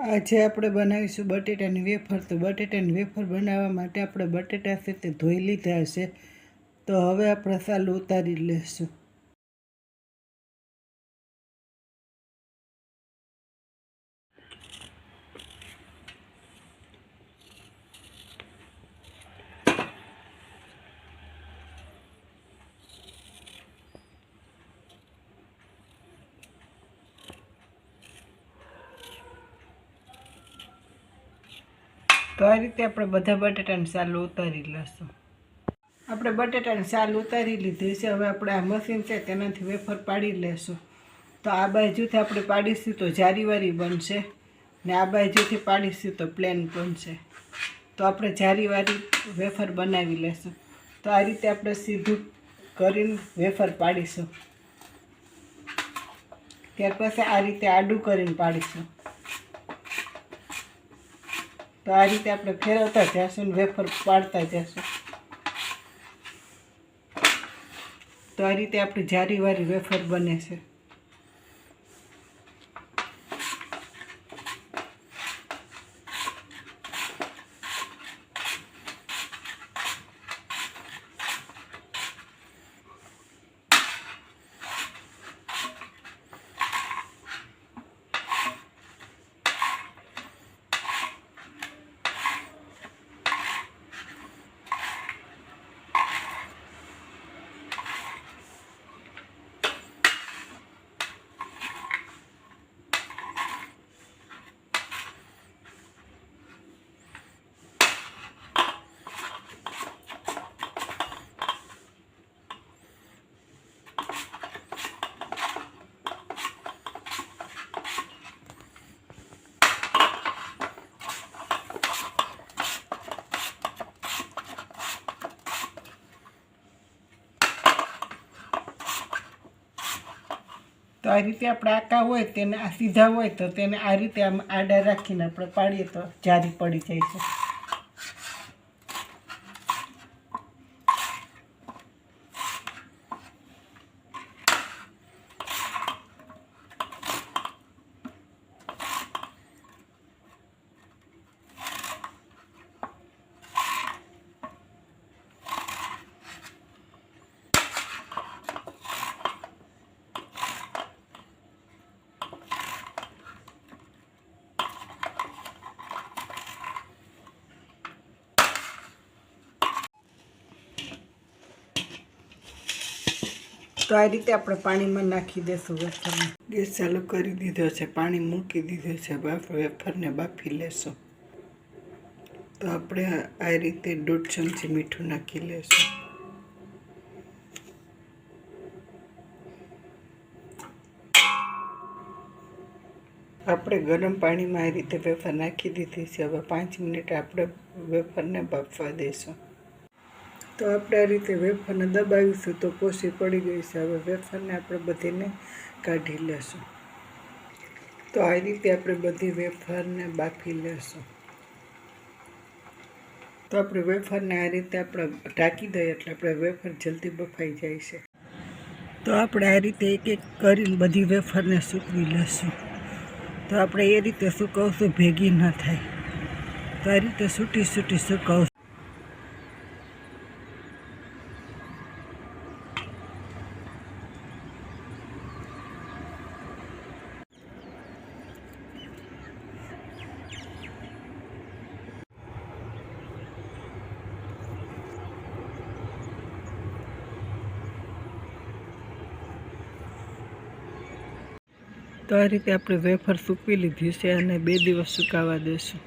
આજે આપણે બનાવીશું બટેટાની વેફર. તો બટેટાની વેફર બનાવવા માટે આપણે બટેટા છે તે ધોઈ લીધા છે. તો હવે આપણે સાલ ઉતારી લઈશું. તો આ રીતે આપણે બધા બટેટાની સાલ ઉતારી લઈશું. આપણે બટેટાની સાલ ઉતારી લીધી છે. હવે આપણે આ મશીન છે તેનાથી વેફર પાડી લેશું. તો આ બાજુથી આપણે પાડીશું તો જારીવાળી બનશે, ને આ બાજુથી પાડીશું તો પ્લેન બનશે. તો આપણે જારીવાળી વેફર બનાવી લેશું. તો આ રીતે આપણે સીધું કરીને વેફર પાડીશું. ત્યાર પછી આ રીતે આડું કરીને પાડીશું. તો આ રીતે આપણે ફેરવતા જઈશું ને વેફર પાડતા જઈશું. તો આ રીતે આપણી જારીવાળી વેફર બને છે. તો આ રીતે આપણે આકા હોય તેને આ સીધા હોય તો તેને આ રીતે આમ આડા રાખીને આપણે પાડીએ તો જારી પડી જાય છે. તો આ રીતે આપણે પાણીમાં નાખી દેશું વેફરને. ગેસ ચાલુ કરી દીધો છે, પાણી મૂકી દીધું છે. વેફરને બાફી લેશું. તો આપણે આ રીતે 1.5 ચમચી મીઠું નાખી લેશું. આપણે ગરમ પાણીમાં આ રીતે વેફર નાખી દીધી છે. હવે 5 મિનિટ આપણે વેફરને બાફવા દઈશું. તો આપણે આ રીતે વેફરને દબાવીશું તો પોસી પડી ગઈ છે. હવે વેફરને આપણે બધીને કાઢી લેશું. તો આ રીતે આપણે બધી વેફરને બાફી લેશું. તો આપણે વેફરને આ રીતે આપણે ઢાંકી દઈએ એટલે આપણે વેફર જલ્દી બફાઈ જાય છે. તો આપણે આ રીતે એક એક કરીને બધી વેફરને સૂકવી લેશું. તો આપણે એ રીતે સૂકવશું ભેગી ન થાય. તો આ રીતે સૂટી સૂકવશું. તો આ રીતે આપણે વેફર સૂકવી લીધી છે અને 2 દિવસ સુકાવા દેશું.